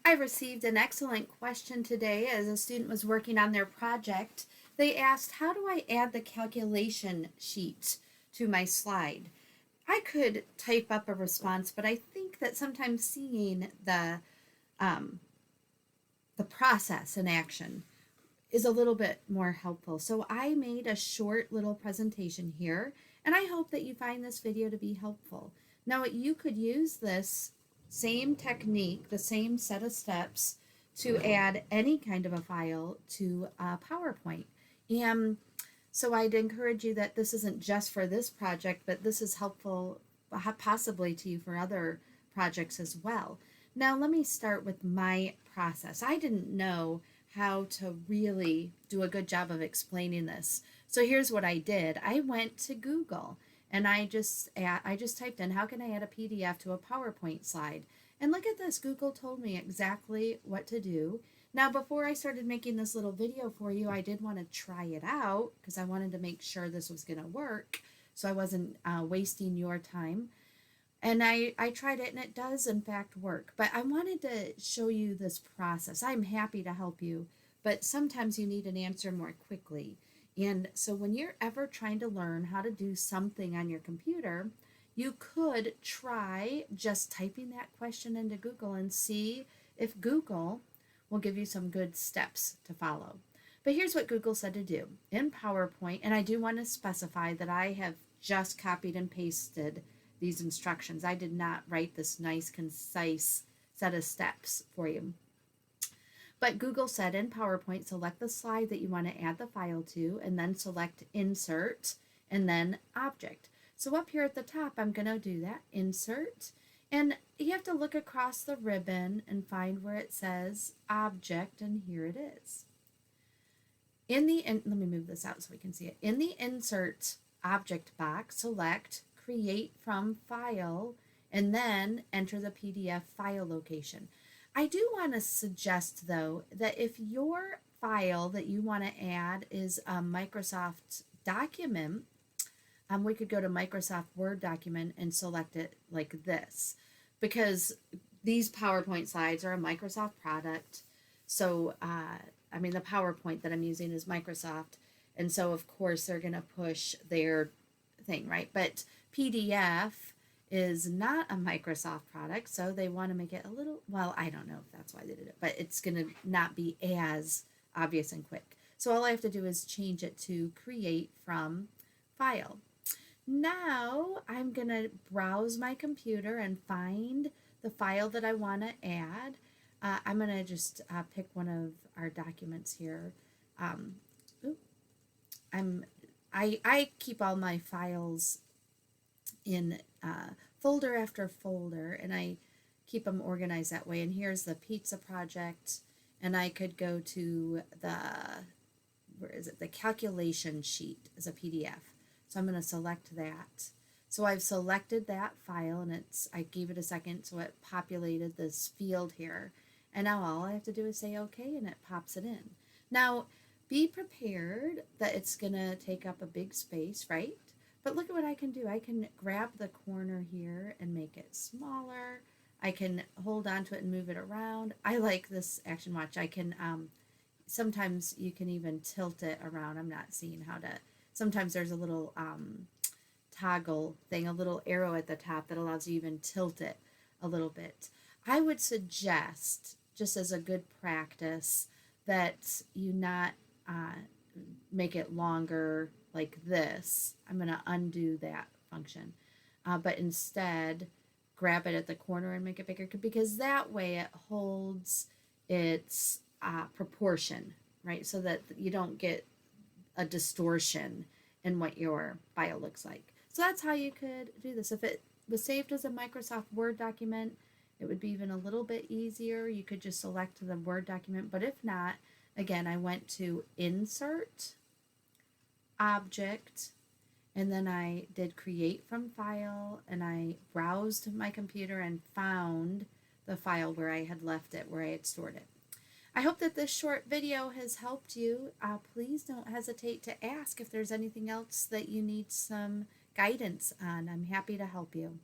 I received an excellent question today as a student was working on their project. They asked, how do I add the calculation sheet to my slide? I could type up a response, but I think that sometimes seeing um, the process in action is a little bit more helpful. So I made a short little presentation here, and I hope that you find this video to be helpful. Now, you could use this same technique, the same set of steps, to add any kind of a file to PowerPoint. And so I'd encourage you that this isn't just for this project, but this is helpful possibly to you for other projects as well. Now, let me start with my process. I didn't know how to really do a good job of explaining this. So here's what I did. I went to Google and I just typed in, how can I add a PDF to a PowerPoint slide? And look at this, Google told me exactly what to do. Now, before I started making this little video for you, I did want to try it out because I wanted to make sure this was going to work so I wasn't wasting your time. And I tried it and it does in fact work, but I wanted to show you this process. I'm happy to help you, but sometimes you need an answer more quickly. And so when you're ever trying to learn how to do something on your computer, you could try just typing that question into Google and see if Google will give you some good steps to follow. But here's what Google said to do in PowerPoint, and I do want to specify that I have just copied and pasted these instructions. I did not write this nice, concise set of steps for you. But Google said in PowerPoint, select the slide that you want to add the file to, and then select Insert, and then Object. So up here at the top, I'm going to do that, Insert, and you have to look across the ribbon and find where it says Object, and here it is. Let me move this out so we can see it. In the Insert Object box, select Create from File, and then enter the PDF file location. I do want to suggest, though, that if your file that you want to add is a Microsoft document, we could go to Microsoft Word document and select it like this, because these PowerPoint slides are a Microsoft product. So, the PowerPoint that I'm using is Microsoft, and so of course they're going to push their thing, right? But PDF is not a Microsoft product, so they want to make it a little, well, I don't know if that's why they did it, but it's going to not be as obvious and quick. So all I have to do is change it to Create from File. Now I'm going to browse my computer and find the file that I want to add. I'm going to just pick one of our documents here. I keep all my files in folder after folder, and I keep them organized that way. And here's the pizza project, and I could go to the calculation sheet as a PDF. So I'm going to select that. So I've selected that file, and I gave it a second, so it populated this field here. And now all I have to do is say OK, and it pops it in. Now, be prepared that it's going to take up a big space, right? But look at what I can do. I can grab the corner here and make it smaller. I can hold on to it and move it around. I like this action watch. I can, sometimes you can even tilt it around. I'm not seeing how to, sometimes there's a little toggle thing, a little arrow at the top that allows you to even tilt it a little bit. I would suggest, just as a good practice, that you not make it longer like this. I'm going to undo that function, but instead grab it at the corner and make it bigger, because that way it holds its proportion, right? So that you don't get a distortion in what your file looks like. So that's how you could do this. If it was saved as a Microsoft Word document, it would be even a little bit easier. You could just select the Word document, but if not, again, I went to Insert, Object, and then I did Create from File, and I browsed my computer and found the file where I had left it, where I had stored it. I hope that this short video has helped you. Please don't hesitate to ask if there's anything else that you need some guidance on. I'm happy to help you.